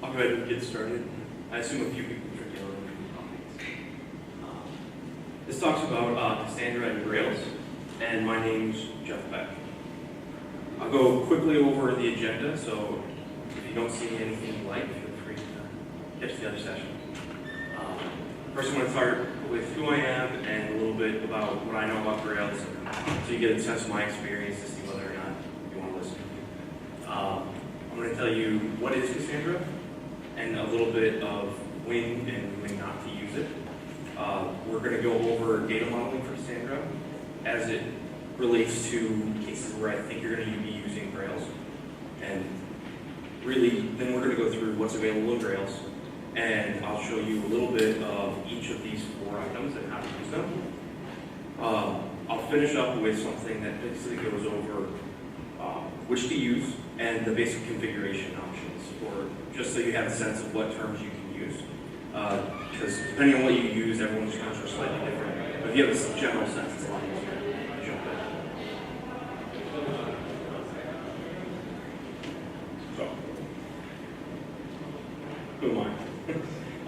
I'll go ahead and get started. I assume a few people are dealing with comments. This talks about Cassandra and Grails, and my name's Beck. I'll go quickly over the agenda, so if you don't see anything you like, feel free to catch the other session. First, I'm going to start with who I am and a little bit about what I know about Grails, so you get a sense of my experience to see whether or not you want to listen. I'm going to tell you what is Cassandra, and a little bit of when and when not to use it. We're going to go over data modeling for Cassandra as it relates to cases where I think you're going to be using Grails. And really, then we're going to go through what's available in Grails, and I'll show you a little bit of each of these 4 items and how to use them. I'll finish up with something that basically goes over which to use and the basic configuration options, or just so you have a sense of what terms you can use. Because depending on what you use, everyone's terms are slightly different. But if you have a general sense, it's a lot easier to jump in. So, who am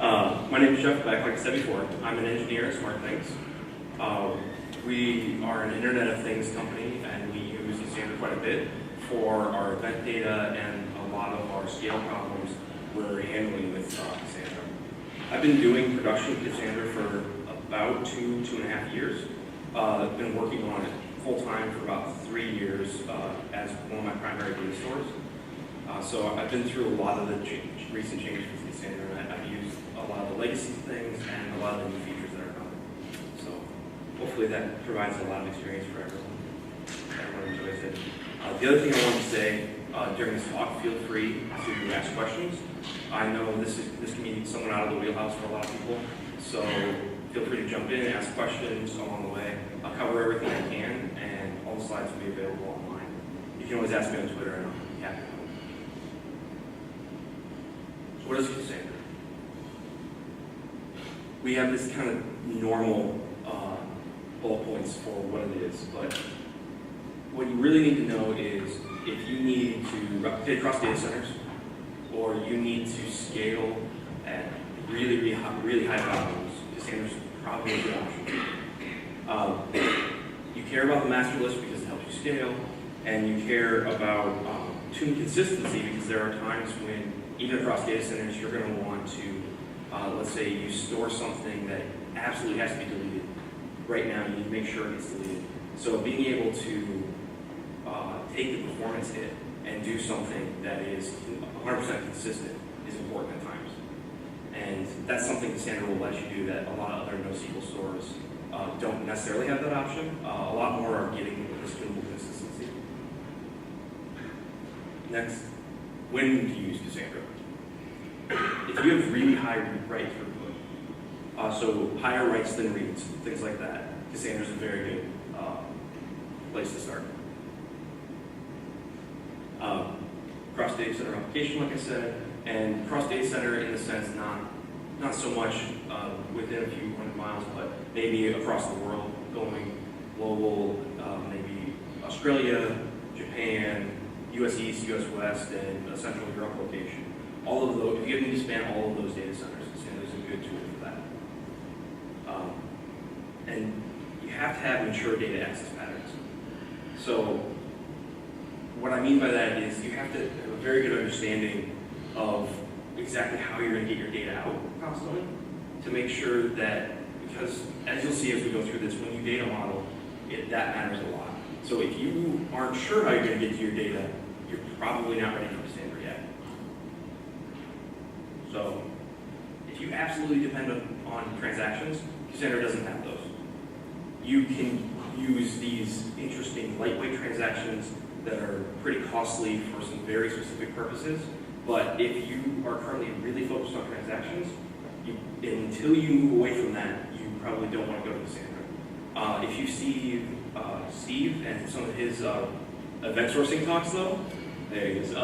I? My name is Beck, like I said before. I'm an engineer at SmartThings. We are an Internet of Things company, and we use Cassandra quite a bit for our event data and a lot of our scale problems we're handling with Cassandra. I've been doing production with Cassandra for about 2.5 years. I've been working on it full-time for about 3 years as one of my primary data stores. So I've been through a lot of the recent changes with Cassandra, and I've used a lot of the legacy things and a lot of the new features that are coming. So hopefully that provides a lot of experience for everyone. Everyone enjoys it. The other thing I wanted to say during this talk, feel free to ask questions. I know this can be somewhat out of the wheelhouse for a lot of people, so feel free to jump in and ask questions along the way. I'll cover everything I can, and all the slides will be available online. You can always ask me on Twitter, and I'll be happy to help. So what is Cassandra? We have this kind of normal bullet points for what it is, but what you really need to know is if you need to replicate across data centers, or you need to scale at really high values, Cassandra's probably a good option. You care about the master list because it helps you scale, and you care about tune consistency because there are times when, even across data centers, you're going to want to, let's say you store something that absolutely has to be deleted. Right now, you need to make sure it gets deleted. So being able to take the performance hit and do something that is 100% consistent is important at times. And that's something Cassandra will let you do that a lot of other NoSQL stores don't necessarily have that option. A lot more are getting this tunable consistency. Next, when to use Cassandra. If you have really high write throughput, so higher writes than reads, things like that, Cassandra's a very good place to start. Cross data center application, like I said, and cross data center in the sense not so much within a few hundred miles, but maybe across the world, going global, maybe Australia, Japan, US East, US West, and a Central Europe location. All of those, if you need to span all of those data centers, Cassandra is a good tool for that. And you have to have mature data access patterns. So what I mean by that is you have to have a very good understanding of exactly how you're going to get your data out constantly to make sure that, because as you'll see as we go through this, when you data model, that matters a lot. So if you aren't sure how you're going to get to your data, you're probably not ready for Cassandra yet. So if you absolutely depend on transactions, Cassandra doesn't have those. You can use these interesting lightweight transactions that are pretty costly for some very specific purposes, but if you are currently really focused on transactions, until you move away from that, you probably don't want to go to Cassandra. If you see Steve and some of his event sourcing talks though, there he is,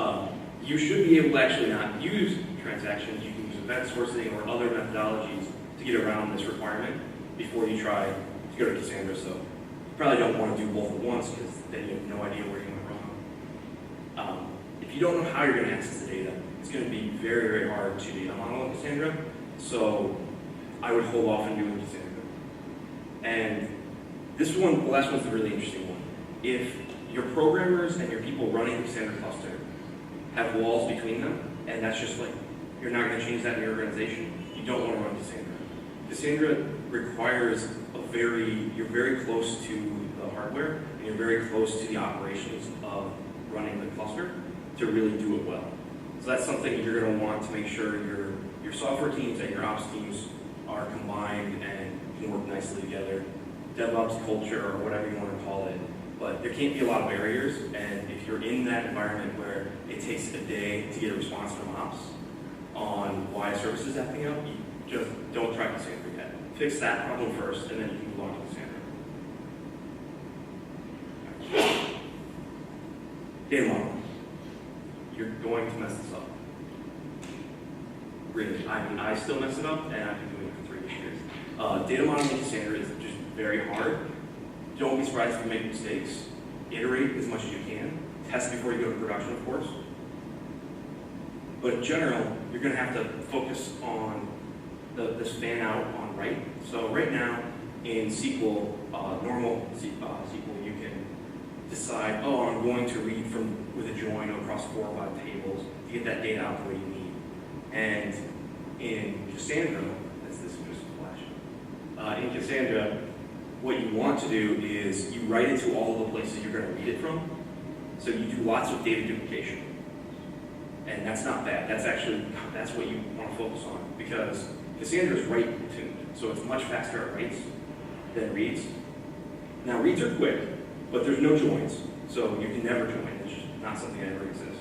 you should be able to actually not use transactions. You can use event sourcing or other methodologies to get around this requirement before you try to go to Cassandra. So you probably don't want to do both at once because then you have no idea where you went wrong. If if you don't know how you're going to access the data, it's going to be very, very hard to data model in Cassandra. So I would hold off on doing Cassandra. And this one, the last one's the really interesting one. If your programmers and your people running the Cassandra cluster have walls between them, and that's just like, you're not going to change that in your organization, you don't want to run Cassandra. Cassandra requires you're very close to the hardware, and you're very close to the operations of running the cluster to really do it well. So that's something you're going to want to make sure your software teams and your ops teams are combined and can work nicely together. DevOps culture, or whatever you want to call it. But there can't be a lot of barriers, and if you're in that environment where it takes a day to get a response from ops on why a service is acting up, you just don't try Cassandra yet. Fix that problem first, and then you can move on to Cassandra. Data model. You're going to mess this up. Really, I mean, I still mess it up, and I've been doing it for 3 years. Data modeling in Cassandra is just very hard. Don't be surprised if you make mistakes. Iterate as much as you can. Test before you go to production, of course. But in general, you're going to have to focus on this fan out on write. So right now in SQL, normal SQL, you can decide, oh, I'm going to read with a join across 4 or 5 tables to get that data out the way you need. And in Cassandra, this is just a flash. In Cassandra, what you want to do is you write it to all the places you're going to read it from. So you do lots of data duplication. And that's not bad. That's what you want to focus on, because Cassandra is write tuned. So it's much faster at writes than reads. Now reads are quick, but there's no joins. So you can never join. It's just not something that ever exists.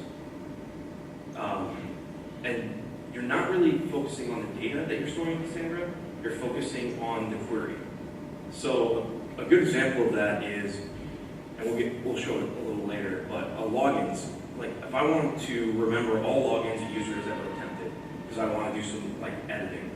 And you're not really focusing on the data that you're storing in Cassandra. You're focusing on the query. So a good example of that is, and we'll show it a little later, but logins. Like if I want to remember all logins of users that were attempted, because I want to do some like editing,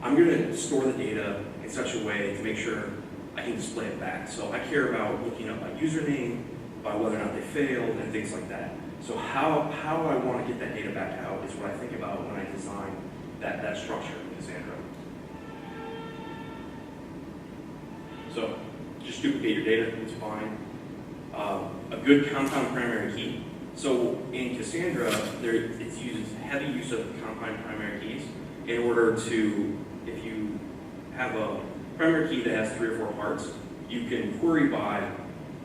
I'm going to store the data in such a way to make sure I can display it back. So I care about looking up by username, by whether or not they failed, and things like that. So how I want to get that data back out is what I think about when I design that structure in Cassandra. So just duplicate your data, it's fine. A good compound primary key. So in Cassandra, it uses heavy use of compound primary keys in order to, if you have a primary key that has 3 or 4 parts, you can query by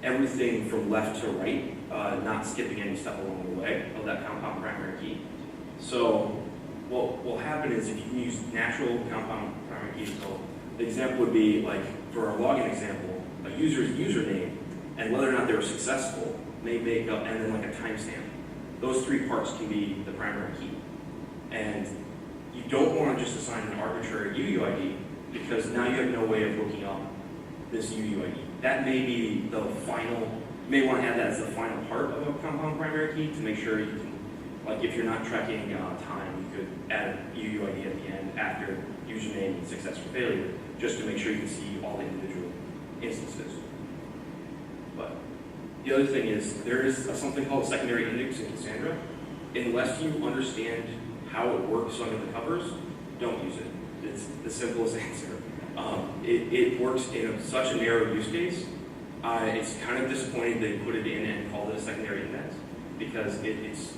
everything from left to right, not skipping any step along the way of that compound primary key. So what will happen is if you can use natural compound primary keys, so the example would be like, for our login example, a user's username and whether or not they were successful may make up, and then like a timestamp. Those 3 parts can be the primary key. And you don't want to just assign an arbitrary UUID, because now you have no way of looking up this UUID. That may be the final, you may want to have that as the final part of a compound primary key to make sure you can, like if you're not tracking time, you could add a UUID at the end after username and success or failure, just to make sure you can see all the individual instances. But the other thing is, there is something called a secondary index in Cassandra. Unless you understand how it works under the covers, don't use it. It's the simplest answer. It works in such a narrow use case. It's kind of disappointing they put it in and called it a secondary index, because it's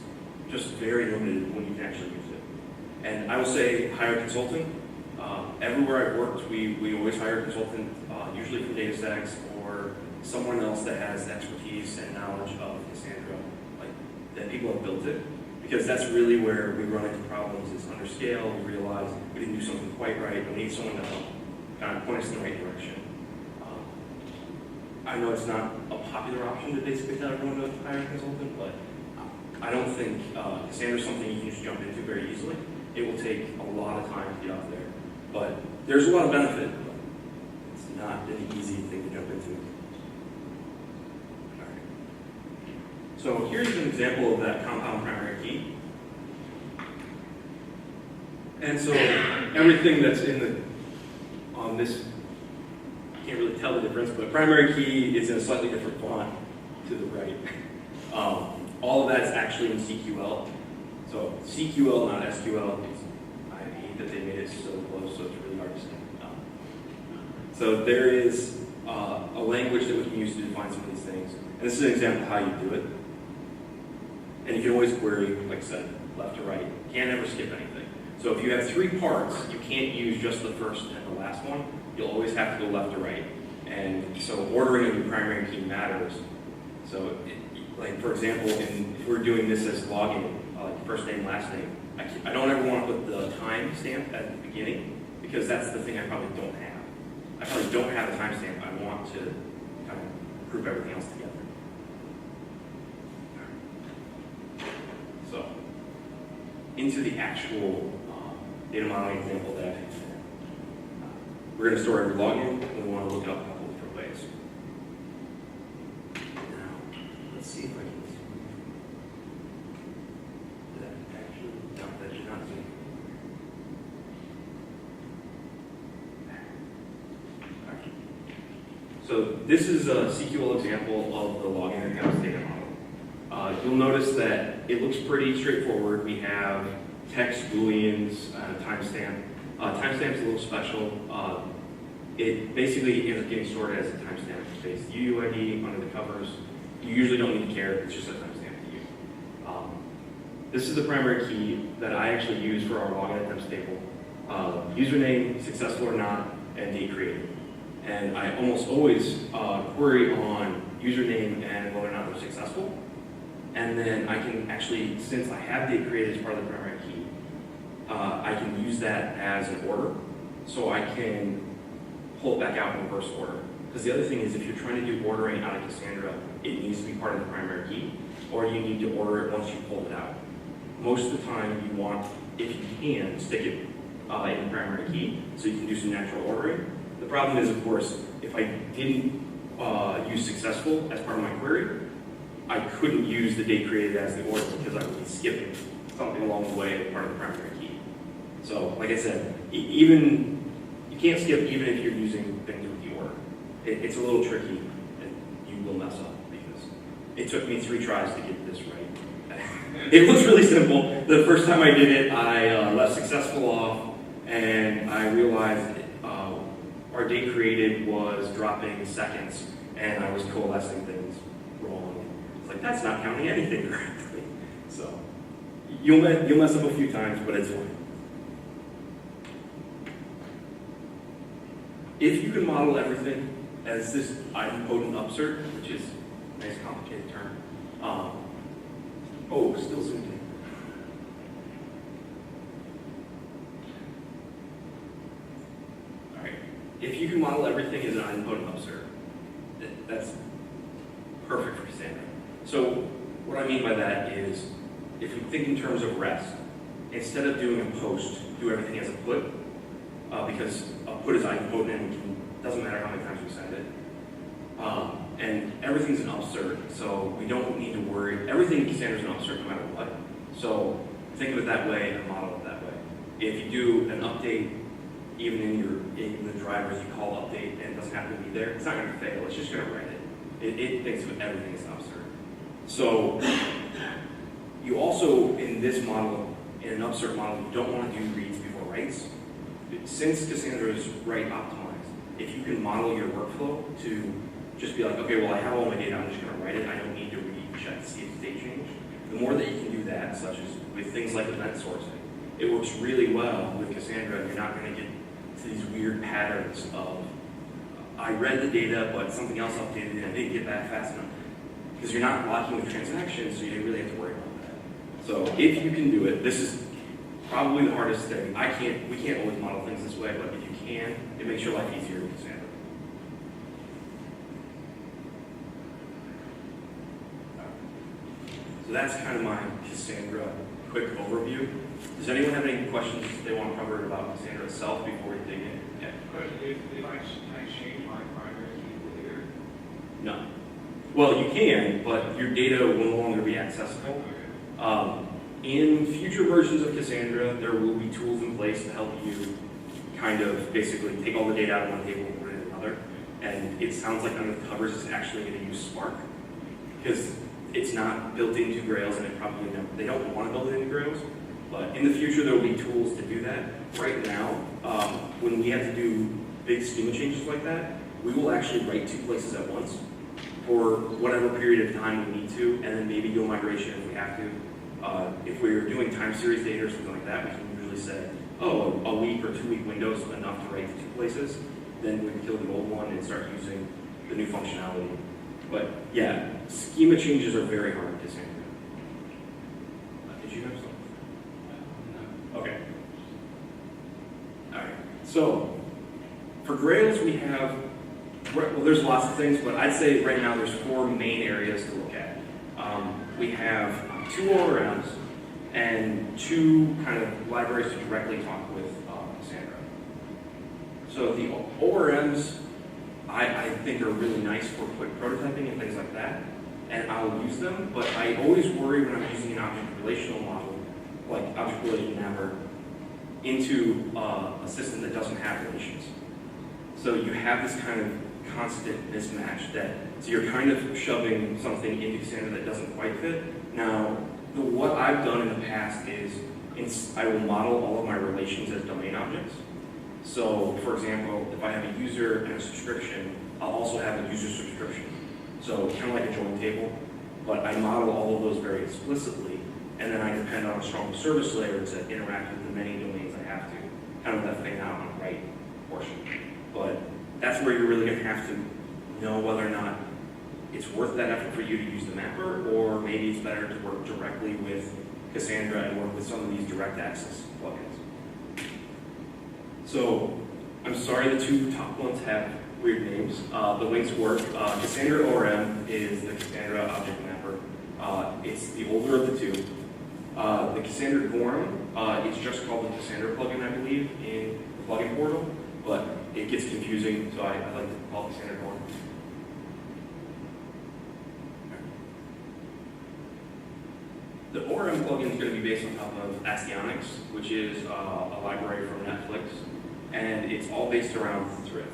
just very limited when you can actually use it. And I will say, hire a consultant. Everywhere I've worked, we always hire a consultant, usually from DataStax or someone else that has expertise and knowledge of Cassandra, like that people have built it. Because that's really where we run into problems, is under scale, we realize we didn't do something quite right, we need someone to help kind of point us in the right direction. I know it's not a popular option to basically tell everyone to hire a consultant, but I don't think Cassandra is something you can just jump into very easily. It will take a lot of time to get out there. But there's a lot of benefit, but it's not an easy thing to jump into. So here's an example of that compound primary key. And so everything that's on this, I can't really tell the difference, but primary key is in a slightly different font to the right. all of that's actually in CQL. So CQL, not SQL. I hate that they made it so close, so it's really hard to say. So there is a language that we can use to define some of these things. And this is an example of how you do it. And you can always query, like I said, left to right. You can't ever skip anything. So if you have 3 parts, you can't use just the first and the last one. You'll always have to go left to right. And so ordering of your primary key matters. So, like for example, if we're doing this as login, like first name, last name, I don't ever want to put the time stamp at the beginning because that's the thing I probably don't have. I probably don't have a timestamp. I want to kind of group everything else together. So, into the actual data modeling example that I have here. We're going to store every login, and we want to look it up a couple different ways. Now, let's see if I can zoom. Did that actually? No, that did not zoom. So this is a SQL example of the login accounts data model. You'll notice that it looks pretty straightforward. We have text, booleans, timestamp. Timestamp's a little special. It basically ends up getting stored as a timestamp-based UUID under the covers. You usually don't need to care. It's just a timestamp to you. This is the primary key that I actually use for our login attempts table. Username, successful or not, and date created. And I almost always query on username and whether or not they're successful. And then I can actually, since I have date created as part of the primary key, I can use that as an order. So I can pull it back out in reverse order. Because the other thing is if you're trying to do ordering out of Cassandra, it needs to be part of the primary key, or you need to order it once you pull it out. Most of the time you want, if you can, stick it in the primary key so you can do some natural ordering. The problem is, of course, if I didn't use successful as part of my query, I couldn't use the date created as the order because I would be skipping something along the way as part of the primary key. So, like I said, you can't skip even if you're using things with the order. It's a little tricky, and you will mess up because it took me 3 tries to get this right. It looks really simple. The first time I did it, I left successful off, and I realized our date created was dropping seconds, and I was coalescing things wrong. It's like, that's not counting anything correctly. So, you'll mess up a few times, but it's fine. If you can model everything as this idempotent upsert, which is a nice complicated term, still zoomed in. All right, if you can model everything as an idempotent upsert, that's perfect for Cassandra. So what I mean by that is, if we think in terms of rest, instead of doing a post, do everything as a put, because a put is idempotent and it doesn't matter how many times we send it. And everything's an upsert, so we don't need to worry. Everything in Cassandra is an upsert no matter what. So think of it that way and model it that way. If you do an update, even in the drivers you call update and it doesn't have to be there, it's not going to fail, it's just going to write it. It thinks of everything as an upsert. So you also, in this model, in an upsert model, you don't want to do reads before writes. Since Cassandra is write optimized, if you can model your workflow to just be like, okay, well, I have all my data, I'm just going to write it, I don't need to read and check to see if the date changed. The more that you can do that, such as with things like event sourcing, it works really well with Cassandra. You're not going to get to these weird patterns of, I read the data, but something else updated it and I didn't get back fast enough. Because you're not locking with transactions, so you don't really have to worry about that. So if you can do it, this is probably the hardest thing. We can't always model things this way, but if you can, it makes your life easier with Cassandra. So that's kind of my Cassandra quick overview. Does anyone have any questions they want to cover about Cassandra itself before we dig in? Yeah. But if I change my primary key later? No. Well, you can, but your data will no longer be accessible. In future versions of Cassandra, there will be tools in place to help you kind of basically take all the data out of one table and put it in another. And it sounds like under the covers it's actually going to use Spark. Because it's not built into Grails, and they don't want to build it into Grails. But in the future, there will be tools to do that. Right now, when we have to do big schema changes like that, we will actually write 2 places at once for whatever period of time we need to, and then maybe do a migration if we have to. If we're doing time series data or something like that, we can usually say, oh, a week or 2-week window is enough to write to 2 places. Then we can kill the old one and start using the new functionality. But yeah, schema changes are very hard to Cassandra. Did you have something? No. Okay. All right. So for Grails, we have, well, there's lots of things, but I'd say right now there's 4 main areas to look at. We have 2 ORMs and 2 kind of libraries to directly talk with Cassandra. So the ORMs, I think are really nice for quick prototyping and things like that, and I'll use them, but I always worry when I'm using an object relational model, like object relation mapper, into a system that doesn't have relations. So you have this kind of constant mismatch so you're kind of shoving something into Cassandra that doesn't quite fit. Now, what I've done in the past is I will model all of my relations as domain objects. So, for example, if I have a user and a subscription, I'll also have a user subscription. So, kind of like a join table, but I model all of those very explicitly, and then I depend on a strong service layer to interact with the many domains I have to, kind of that thing out on the right portion. But that's where you're really going to have to know whether or not it's worth that effort for you to use the mapper, or maybe it's better to work directly with Cassandra and work with some of these direct access plugins. So, I'm sorry the 2 top ones have weird names. The links work. Cassandra ORM is the Cassandra object mapper. It's the older of the 2. The Cassandra GORM is just called the Cassandra plugin, I believe, in the plugin portal, but it gets confusing, so I like to call it Cassandra GORM. The ORM plugin is going to be based on top of Astyanax, which is a library from Netflix, and it's all based around Thrift.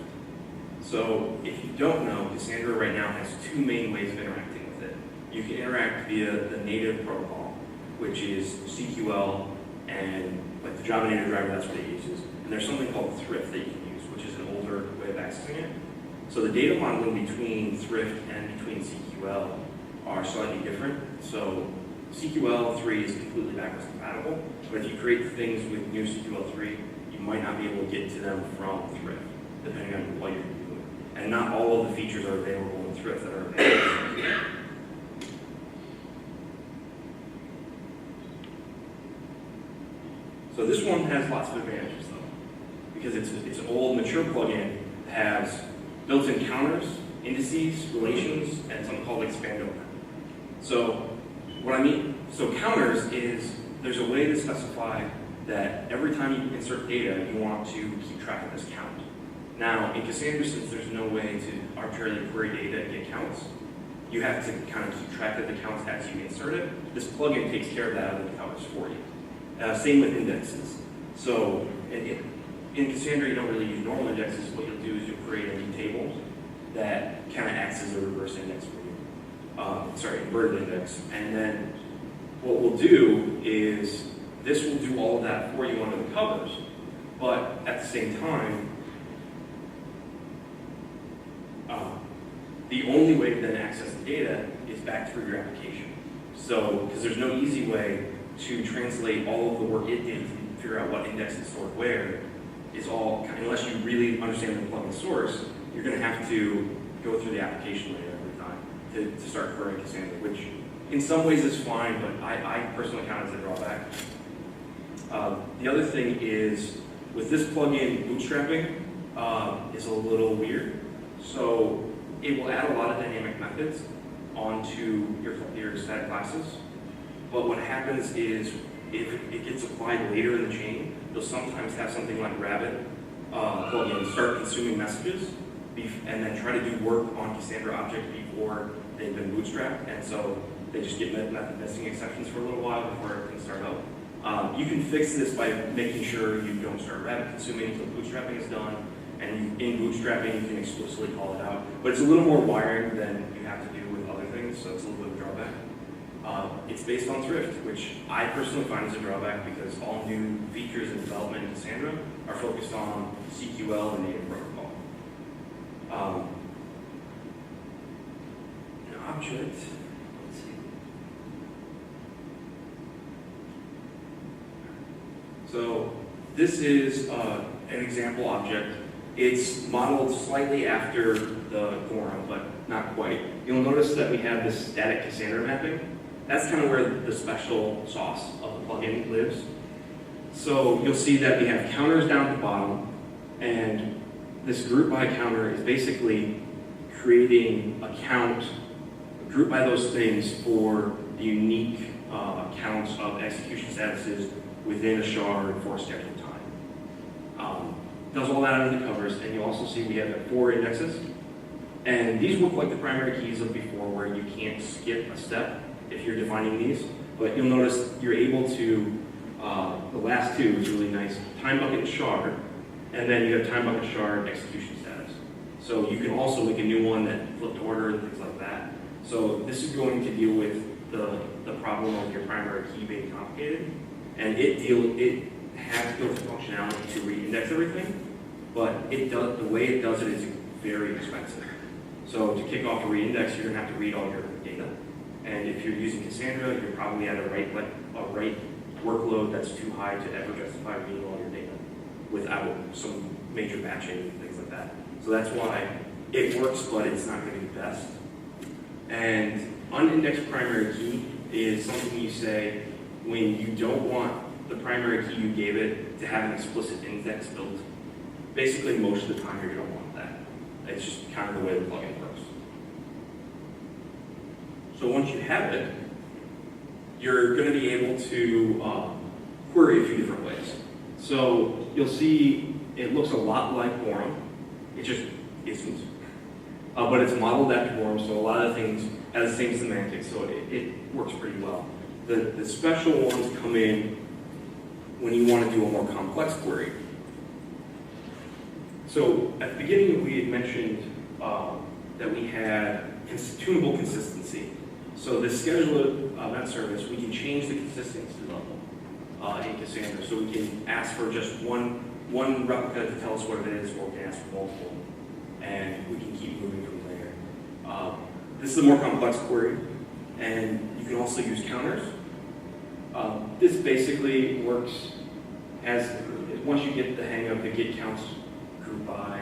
So if you don't know, Cassandra right now has 2 main ways of interacting with it. You can interact via the native protocol, which is CQL, and like the Germinator Driver, that's what it uses. And there's something called Thrift that you can use, which is an older way of accessing it. So the data modeling between Thrift and between CQL are slightly different. So CQL3 is completely backwards compatible, but if you create things with new CQL3, you might not be able to get to them from Thrift, depending on what you're doing. And not all of the features are available in Thrift that are available in So this one has lots of advantages, though, because it's an old, mature plugin that has built-in counters, indices, relations, and something called expand over. So what I mean, so counters is there's a way to specify that every time you insert data, you want to keep track of this count. Now, in Cassandra, since there's no way to arbitrarily query data and get counts, you have to kind of keep track of the counts as you insert it. This plugin takes care of that out of the counters for you. Same with indexes. So in Cassandra, you don't really use normal indexes. What you'll do is you'll create a new table that kind of acts as a reverse index for you. Inverted index. And then what we'll do is this will do all of that for you under the covers, but at the same time, the only way to then access the data is back through your application. So, because there's no easy way to translate all of the work it did to figure out what index is stored where, is all, unless you really understand the plugin source, you're going to have to go through the application layer every time to start querying Cassandra, which in some ways is fine, but I personally count it as a drawback. The other thing is, with this plugin, bootstrapping is a little weird. So it will add a lot of dynamic methods onto your static classes. But what happens is, if it gets applied later in the chain, you'll sometimes have something like Rabbit plugin start consuming messages and then try to do work on Cassandra objects before they've been bootstrapped. And so they just get method missing exceptions for a little while before it can start up. You can fix this by making sure you don't start Rabbit consuming until bootstrapping is done. And in bootstrapping, you can explicitly call it out. But it's a little more wiring than you have to do with other things, so it's a little bit of a drawback. It's based on Thrift, which I personally find is a drawback because all new features and development in Cassandra are focused on CQL and native protocol. An object, let's see. So this is an example object. It's modeled slightly after the GORM, but not quite. You'll notice that we have this static Cassandra mapping. That's kind of where the special sauce of the plugin lives. So you'll see that we have counters down at the bottom, and this group by counter is basically creating a count, group by those things for the unique counts of execution statuses within a shard for scheduled time. Does all that under the covers, and you'll also see we have 4 indexes. And these look like the primary keys of before, where you can't skip a step if you're defining these. But you'll notice you're able to, the last 2 is really nice, time bucket shard, and then you have time bucket shard execution status. So you can also make a new one that flipped order and things like that. So this is going to deal with the problem of your primary key being complicated, and it has built functionality to re-index everything, but the way it does it is very expensive. So to kick off a re-index, you're going to have to read all your data. And if you're using Cassandra, you're probably at a rate workload that's too high to ever justify reading all your data without some major batching and things like that. So that's why it works, but it's not going to be the best. And unindexed primary key is something you say when you don't want the primary key you gave it to have an explicit index built. Basically, most of the time you're going to want that. It's just kind of the way the plugin works. So once you have it, you're going to be able to query a few different ways. So you'll see it looks a lot like GORM. It just isn't. But it's modeled after GORM, so a lot of things have the same semantics, so it works pretty well. The special ones come in when you want to do a more complex query. So at the beginning, we had mentioned that we had tunable consistency. So the scheduler event service, we can change the consistency level in Cassandra. So we can ask for just one replica to tell us what it is, or we can ask for multiple, and we can keep moving from there. This is a more complex query, and you can also use counters. This basically works as, once you get the hang of the get counts group by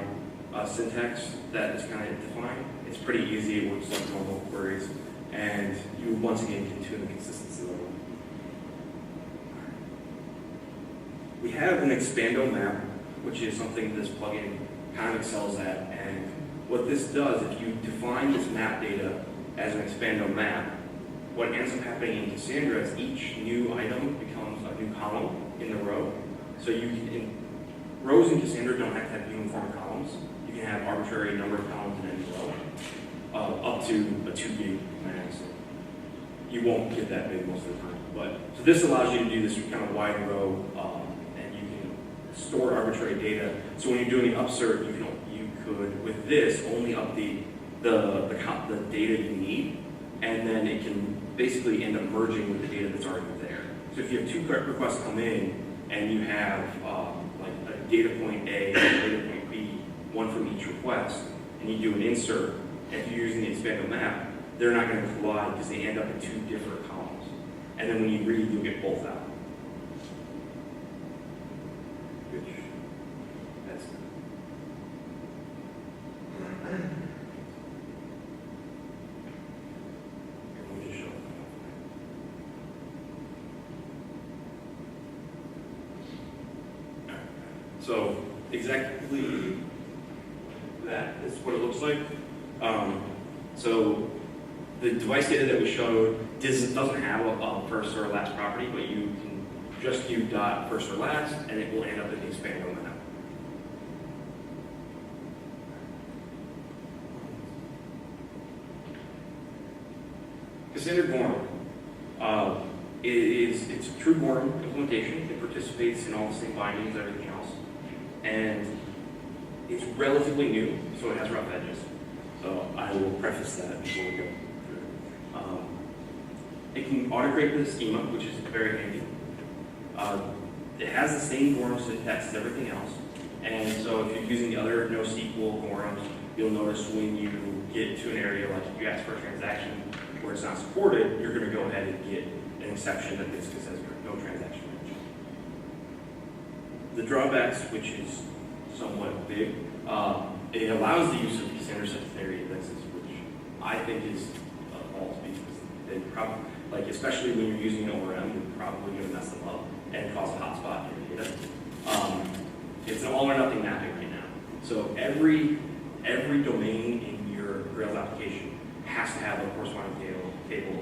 syntax that is kind of defined, it's pretty easy. It works like normal queries, and you once again can tune the consistency level. We have an expando map, which is something this plugin kind of excels at, and what this does, if you define this map data as an expando map, what ends up happening in Cassandra is each new item becomes a new column in the row. So you can, rows in Cassandra don't have to have uniform columns. You can have arbitrary number of columns in any row, up to a 2 gig max. You won't get that big most of the time. But so this allows you to do this kind of wide row, and you can store arbitrary data. So when you're doing an upsert, you could with this only up the data you need, and then it can basically end up merging with the data that's already there. So if you have 2 requests come in, and you have like a data point A and a data point B, one from each request, and you do an insert, and if you're using the expando map, they're not going to collide because they end up in 2 different columns. And then when you read, you'll get both out. Which, that's good. So exactly that is what it looks like. So the device data that we showed doesn't have a first or last property, but you can just do dot first or last, and it will end up in the expando map. Cassandra GORM. It's a true GORM implementation. It participates in all the same bindings as everything else. And it's relatively new, so it has rough edges. So I will preface that before we go through. It can autocreate the schema, which is very handy. It has the same GORM syntax as everything else. And so if you're using the other NoSQL GORMs, you'll notice when you get to an area like if you ask for a transaction where it's not supported, you're going to go ahead and get an exception that basically says no transaction mentioned. The drawbacks, which is somewhat big, it allows the use of Cassandra secondary indexes, which I think is a fault because they probably, like especially when you're using an ORM, you're probably going to mess them up and cause a hotspot in your data. It's an all or nothing mapping right now. So every domain in your Grails application has to have a corresponding table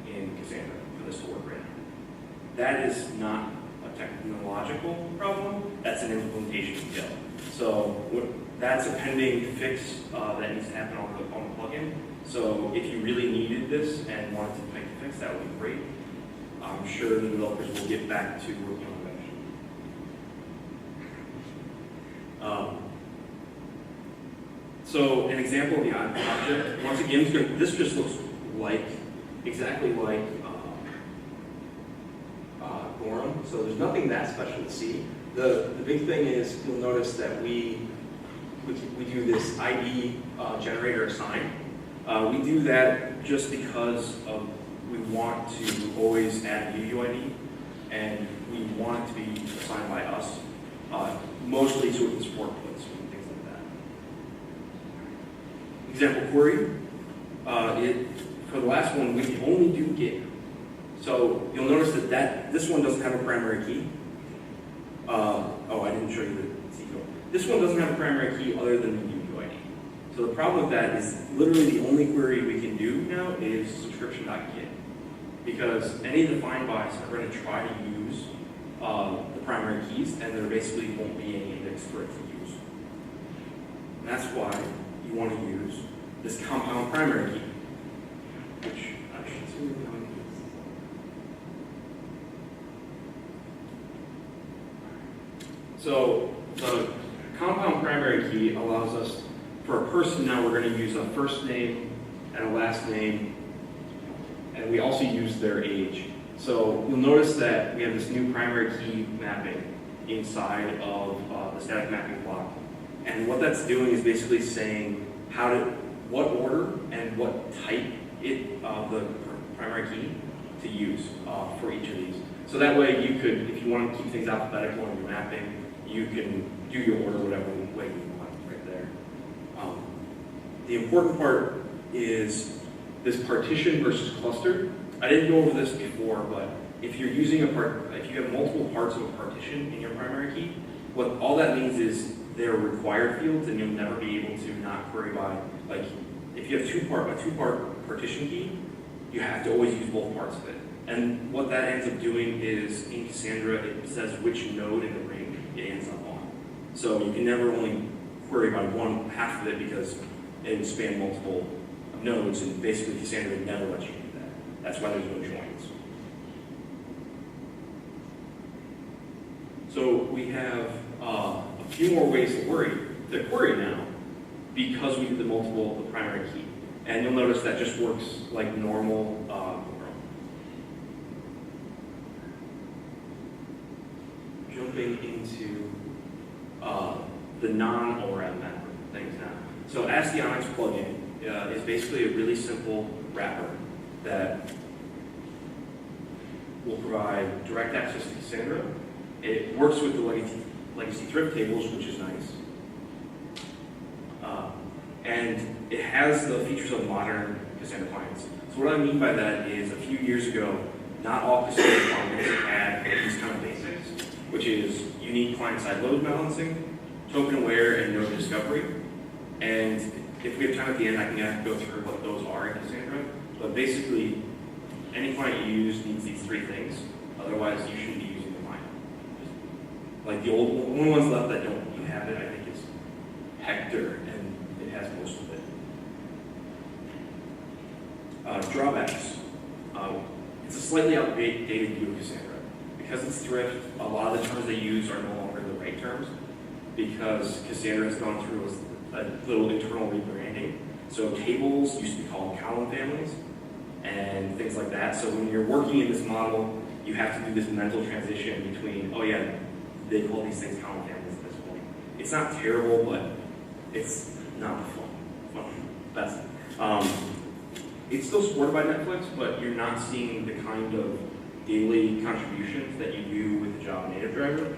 in Cassandra for this to work right now. That is not a technological problem, that's an implementation skill. So that's a pending fix that needs to happen on the plugin. So if you really needed this and wanted to make the fix, that would be great. I'm sure the developers will get back to working on it. So an example of the object, once again, this just looks like, exactly like GORM, so there's nothing that special to see. The big thing is, you'll notice that we do this ID generator assign. We do that just because we want to always add UUID, and we want it to be assigned by us, mostly so we can support puts and things like that. Example query, for the last one, we can only do get. So you'll notice that this one doesn't have a primary key. Oh, I didn't show you the C code. This one doesn't have a primary key other than the UUID. So the problem with that is literally the only query we can do now is subscription.get. Because any of the find bys are going to try to use the primary keys, and there basically won't be any index for it to use. And that's why you want to use this compound primary key, which I should see what I'm doing. So the compound primary key allows us, for a person now, we're going to use a first name and a last name, and we also use their age. So you'll notice that we have this new primary key mapping inside of the static mapping block. And what that's doing is basically saying what order and what type of the primary key to use for each of these. So that way you could, if you want to keep things alphabetical in your mapping, you can do your order whatever way you want right there. The important part is this partition versus cluster. I didn't go over this before, but if you're using if you have multiple parts of a partition in your primary key, what all that means is they're required fields, and you'll never be able to not query by, like, if you have a two-part partition key, you have to always use both parts of it. And what that ends up doing is, in Cassandra, it says which node in the ring it ends up on. So you can never only query by one half of it because it would span multiple nodes, and basically Cassandra would never let you do that. That's why there's no joins. So we have a few more ways to query now, because we did the primary key. And you'll notice that just works like normal GORM. Jumping into the non-ORM mapper things now. So Astyanax Plugin is basically a really simple wrapper that will provide direct access to Cassandra. It works with the legacy thrift tables, which is nice. And it has the features of modern Cassandra clients. So what I mean by that is, a few years ago, not all Cassandra clients had these kind of basics, which is unique client-side load balancing, token aware, and node discovery. And if we have time at the end, I can go through what those are in Cassandra. But basically, any client you use needs these three things. Otherwise, you shouldn't be using the client. Like the only ones left that don't have it, I think, is Hector, and it has most of it. Drawbacks. It's a slightly outdated view of Cassandra. Because it's thrift, a lot of the terms they use are no longer the right terms, because Cassandra has gone through a little internal rebranding. So tables used to be called column families, and things like that. So when you're working in this model, you have to do this mental transition between, oh yeah, they call these things column families at this point. It's not terrible, but it's not the best. It's still supported by Netflix, but you're not seeing the kind of daily contributions that you do with the Germinator Driver,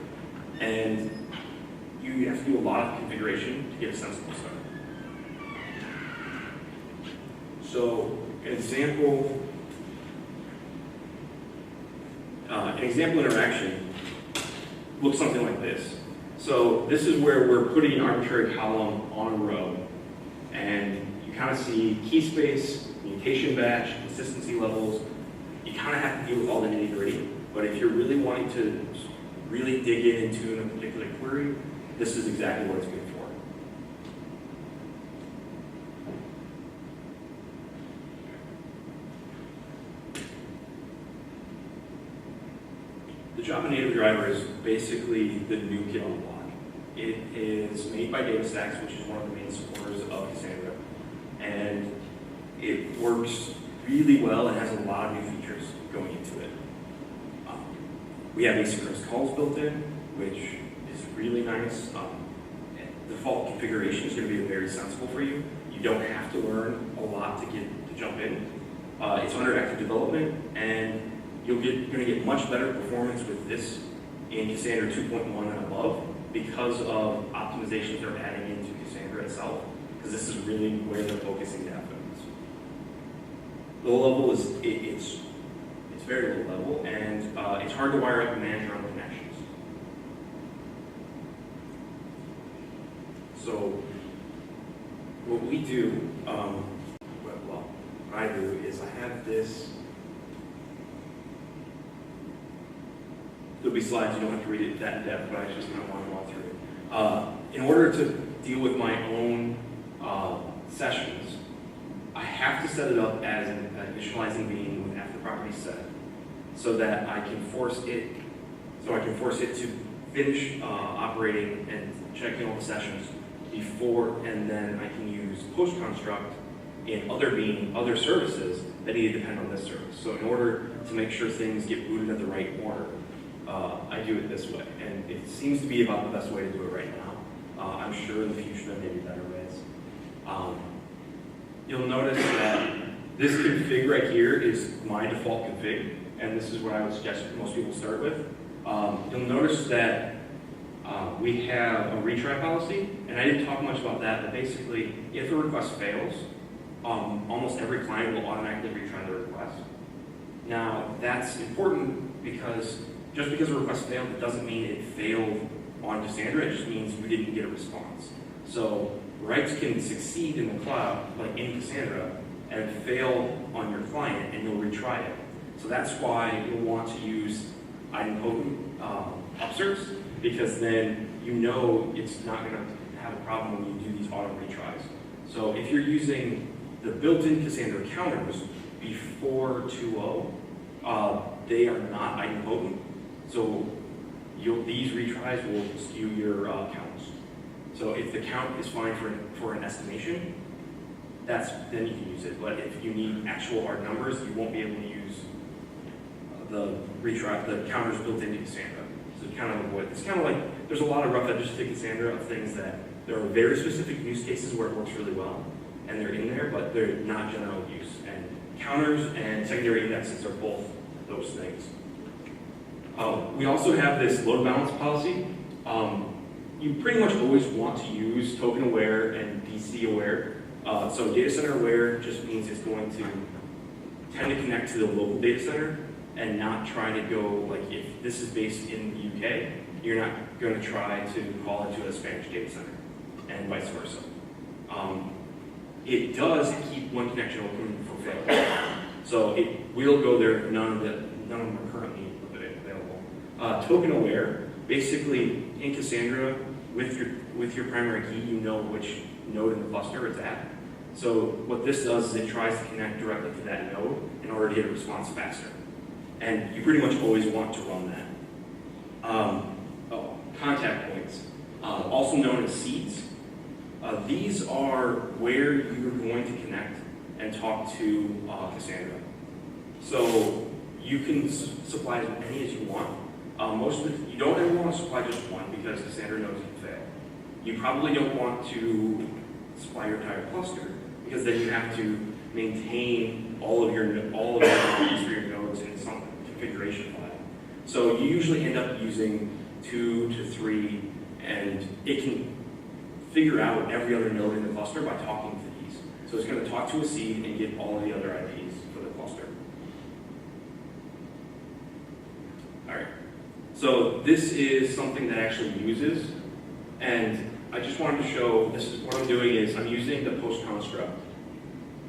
and you have to do a lot of configuration to get a sensible start. So an example interaction looks something like this. So this is where we're putting an arbitrary column on a row, and you kind of see key space, mutation batch, consistency levels. You kind of have to deal with all the nitty-gritty, but if you're really wanting to really dig into a particular query, this is exactly what it's good for. The Germinator Driver is basically the new kid on the block. It is made by Astyanax, which is one of the main supporters of Cassandra, and it works really well and has a lot of new features going into it. We have asynchronous calls built in, which is really nice. Default configuration is going to be very sensible for you. You don't have to learn a lot to jump in. It's under active development, and you're going to get much better performance with this in Cassandra 2.1 and above because of optimizations they're adding into Cassandra itself, because this is really where they're focusing the efforts. Low level is, it's very low level, and it's hard to wire up and manage your own connections. So what we do, what I do is I have this. There'll be slides, you don't have to read it that in depth, but I just kind of want to walk through it. In order to deal with my own sessions, I have to set it up as an initializing being with after property set, so that I can force it to finish operating and checking all the sessions before, and then I can use post construct in other services that need to depend on this service. So in order to make sure things get booted in the right order, I do it this way, and it seems to be about the best way to do it right now. I'm sure in the future there may be better ways. You'll notice that this config right here is my default config, and this is what I would suggest most people start with. You'll notice that we have a retry policy, and I didn't talk much about that, but basically, if a request fails, almost every client will automatically retry the request. Now, that's important because just because a request failed, it doesn't mean it failed on Cassandra, it just means you didn't get a response. So writes can succeed in the cloud, like in Cassandra, and fail on your client, and you'll retry it. So that's why you'll want to use idempotent upserts, because then you know it's not going to have a problem when you do these auto retries. So if you're using the built-in Cassandra counters before 2.0, they are not idempotent. So these retries will skew your counts. So if the count is fine for an estimation, then you can use it. But if you need actual hard numbers, you won't be able to use the counters built into Cassandra. So kind of avoid. It's kind of like there's a lot of rough edges to Cassandra of things that there are very specific use cases where it works really well, and they're in there, but they're not general use. And counters and secondary indexes are both those things. We also have this load balance policy. You pretty much always want to use token aware and DC aware. So data center aware just means it's going to tend to connect to the local data center and not try to go, like if this is based in the UK, you're not going to try to call into a Spanish data center, and vice versa. It does keep one connection open for failure. So it will go there, none of them are currently available. Token aware, basically in Cassandra, with your primary key, you know which node in the cluster it's at. So what this does is it tries to connect directly to that node in order to get a response faster. And you pretty much always want to run that. Contact points, also known as seeds. These are where you're going to connect and talk to Cassandra. So you can supply as many as you want. You don't ever want to supply just one because Cassandra knows it will fail. You probably don't want to supply your entire cluster because then you have to maintain all of your copies for your nodes in some configuration file. So you usually end up using 2 to 3, and it can figure out every other node in the cluster by talking to these. So it's going to talk to a seed and get all of the other IPs for the cluster. All right. So this is something that actually uses, and I just wanted to show, this is what I'm doing is I'm using the post construct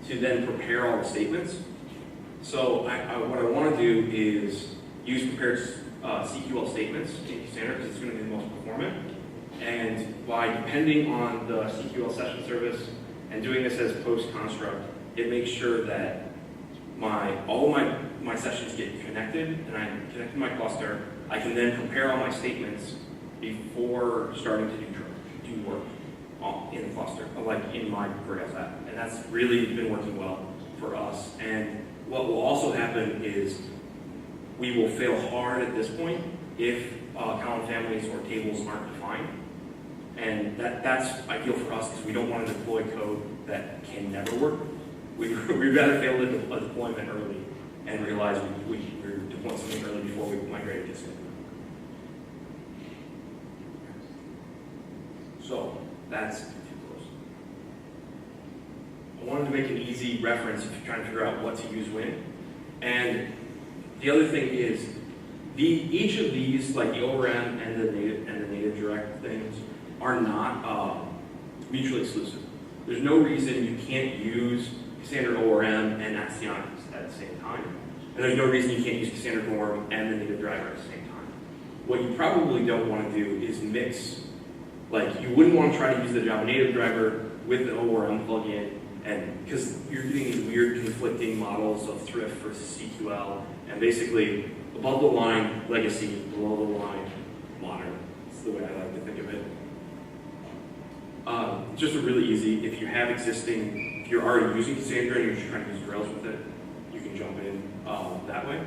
to then prepare all the statements. So what I want to do is use prepared CQL statements in Cassandra because it's going to be the most performant. And by depending on the CQL session service and doing this as post construct, it makes sure that all my sessions get connected, and I connect to my cluster. I can then prepare all my statements before starting to do work in the cluster, like in my Grails app. And that's really been working well for us. And what will also happen is we will fail hard at this point if column families or tables aren't defined. And that's ideal for us because we don't want to deploy code that can never work. We'd rather fail a deployment early and realize we're deploying something early before we migrate it to Cassandra. So that's too close. I wanted to make an easy reference if you're trying to figure out what to use when. And the other thing is, each of these, like the ORM and the native direct things, are not mutually exclusive. There's no reason you can't use Cassandra ORM and Astyanax at the same time. And there's no reason you can't use Cassandra GORM and the native driver at the same time. What you probably don't want to do is mix. Like, you wouldn't want to try to use the Java native driver with the ORM plugin, and because you're getting these weird conflicting models of thrift versus CQL, and basically above the line legacy, below the line modern. That's the way I like to think of it. Just a really easy, if you're already using Cassandra and you're just trying to use Grails with it, you can jump in that way.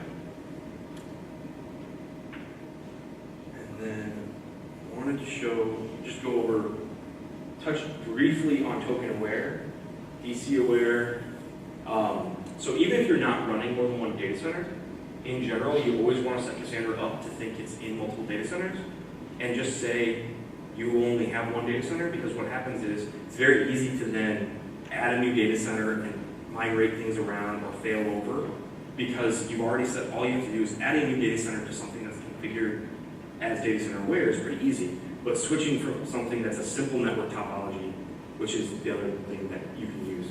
And then I wanted to touch briefly on token aware, DC aware. So even if you're not running more than one data center, in general, you always want to set Cassandra up to think it's in multiple data centers, and just say you only have one data center, because what happens is it's very easy to then add a new data center and migrate things around or fail over, because you've already set, all you have to do is add a new data center to something that's configured as data center aware is pretty easy. But switching from something that's a simple network topology, which is the other thing that you can use,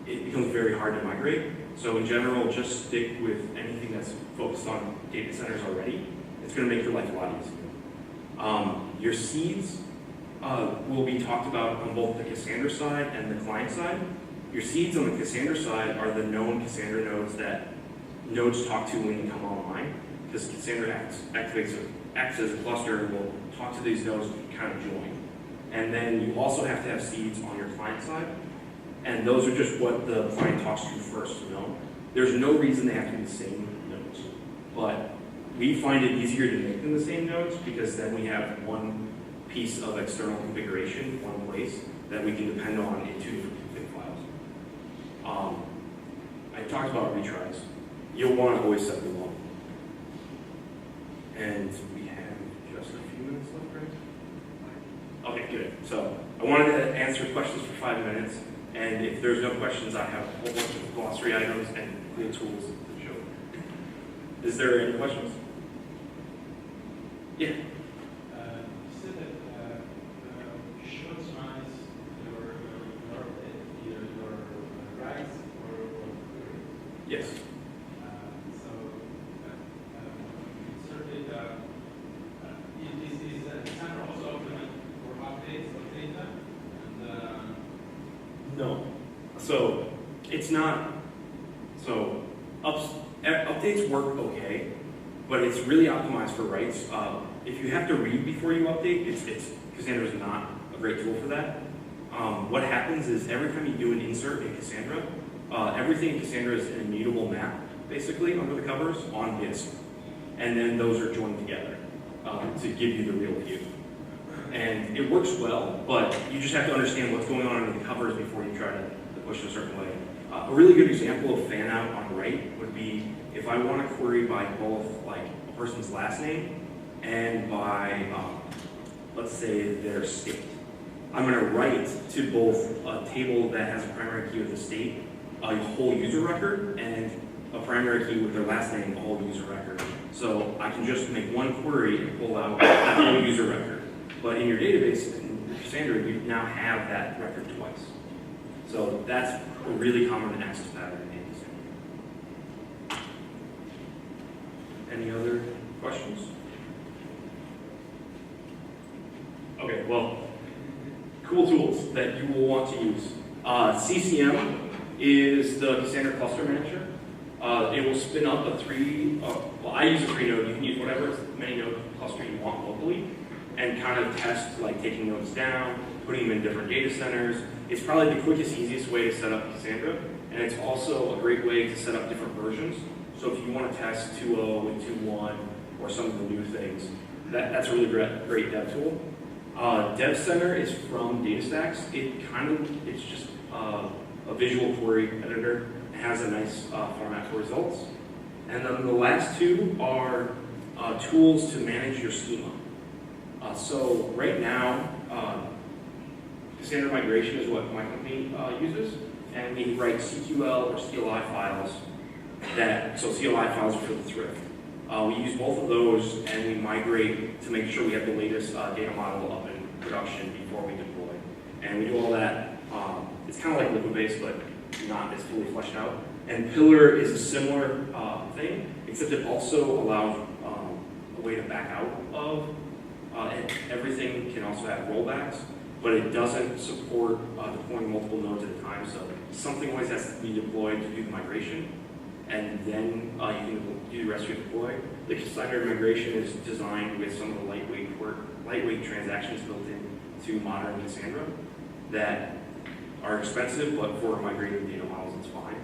it becomes very hard to migrate. So in general, just stick with anything that's focused on data centers already. It's going to make your life a lot easier. Your seeds will be talked about on both the Cassandra side and the client side. Your seeds on the Cassandra side are the known Cassandra nodes that nodes talk to when they come online, because Cassandra acts as a cluster and will talk to these nodes and kind of join. And then you also have to have seeds on your client side, and those are just what the client talks to first. There's no reason they have to be the same nodes, but we find it easier to make them the same nodes because then we have one piece of external configuration, one place that we can depend on in two different config files. I talked about retries. You'll want to always set them up. And we have just a few minutes left, right? Okay, good. So I wanted to answer questions for 5 minutes, and if there's no questions, I have a whole bunch of glossary items and cool tools to show. Is there any questions? Yeah. You said that short size your rights or Yes. Is Cassandra also open for updates of data? No. So it's not. So updates work okay, but it's really optimized for writes. If you have to read before you update, Cassandra is not a great tool for that. What happens is every time you do an insert in Cassandra, everything in Cassandra is an immutable map. basically, under the covers on disk. And then those are joined together to give you the real view. And it works well, but you just have to understand what's going on under the covers before you try to push it a certain way. A really good example of fan out on write would be if I want to query by both like a person's last name and by, let's say, their state. I'm going to write to both a table that has a primary key with the state, a whole user record, and a primary key with their last name, a whole user record. So I can just make one query and pull out that whole user record. But in your database, in Cassandra, you now have that record twice. So that's a really common access pattern in Cassandra. Any other questions? Okay, well, cool tools that you will want to use. CCM is the Cassandra Cluster Manager. It will spin up a well, I use a 3-node. You can use whatever many node cluster you want locally and kind of test like taking nodes down, putting them in different data centers. It's probably the quickest, easiest way to set up Cassandra, and it's also a great way to set up different versions. So if you want to test 2.0 and 2.1 or some of the new things, that's a really great dev tool. Dev Center is from DataStax. It's just a visual query editor. It has a nice format for results. And then the last two are tools to manage your schema. So right now, Cassandra Migration is what my company uses, and we write CQL or CLI files so CLI files are for the thrift. We use both of those and we migrate to make sure we have the latest data model up in production before we deploy. And we do all that, it's kind of like liquid-based, but not as fully fleshed out. And Pillar is a similar thing, except it also allows a way to back out of, and everything can also have rollbacks, but it doesn't support deploying multiple nodes at a time, so something always has to be deployed to do the migration, and then you can do the rest of your deploy. The Cassandra migration is designed with some of the lightweight transactions built in to modern Cassandra that are expensive, but for migrating data models, it's fine.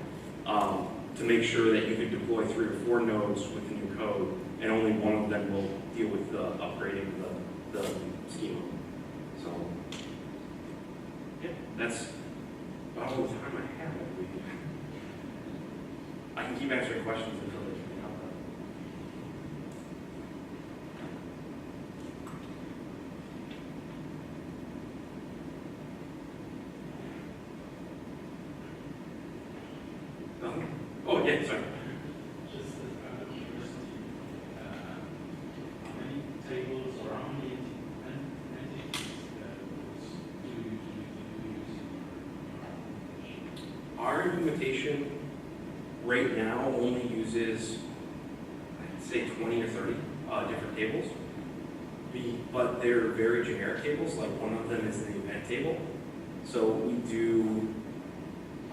To make sure that you can deploy 3 or 4 nodes with the new code, and only one of them will deal with the upgrading the schema. So, yeah, that's about all the time I have, I believe. I can keep answering questions until they can help out. Oh, yeah, sorry. Just out of curiosity, how many tables or how many entities do you use in your Our implementation right now only uses, I'd say 20 or 30 different tables. But they're very generic tables, like one of them is the event table. So we do,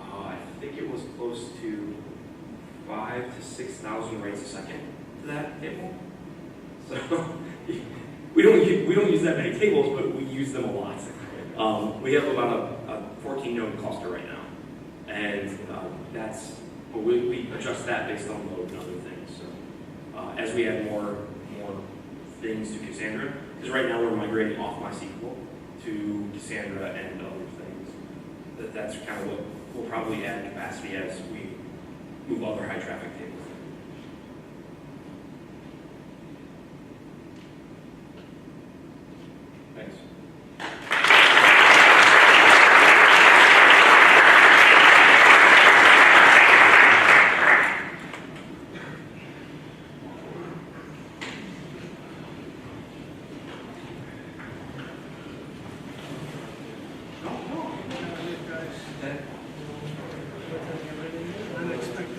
I think it was close to 5,000 to 6,000 writes a second to that table. So we don't use that many tables, but we use them a lot. We have about a 14 node cluster right now, and we adjust that based on load and other things. So as we add more things to Cassandra, because right now we're migrating off MySQL to Cassandra and other things. That's kind of what we'll probably add capacity as we move other high traffic tables. Thanks. unexpected.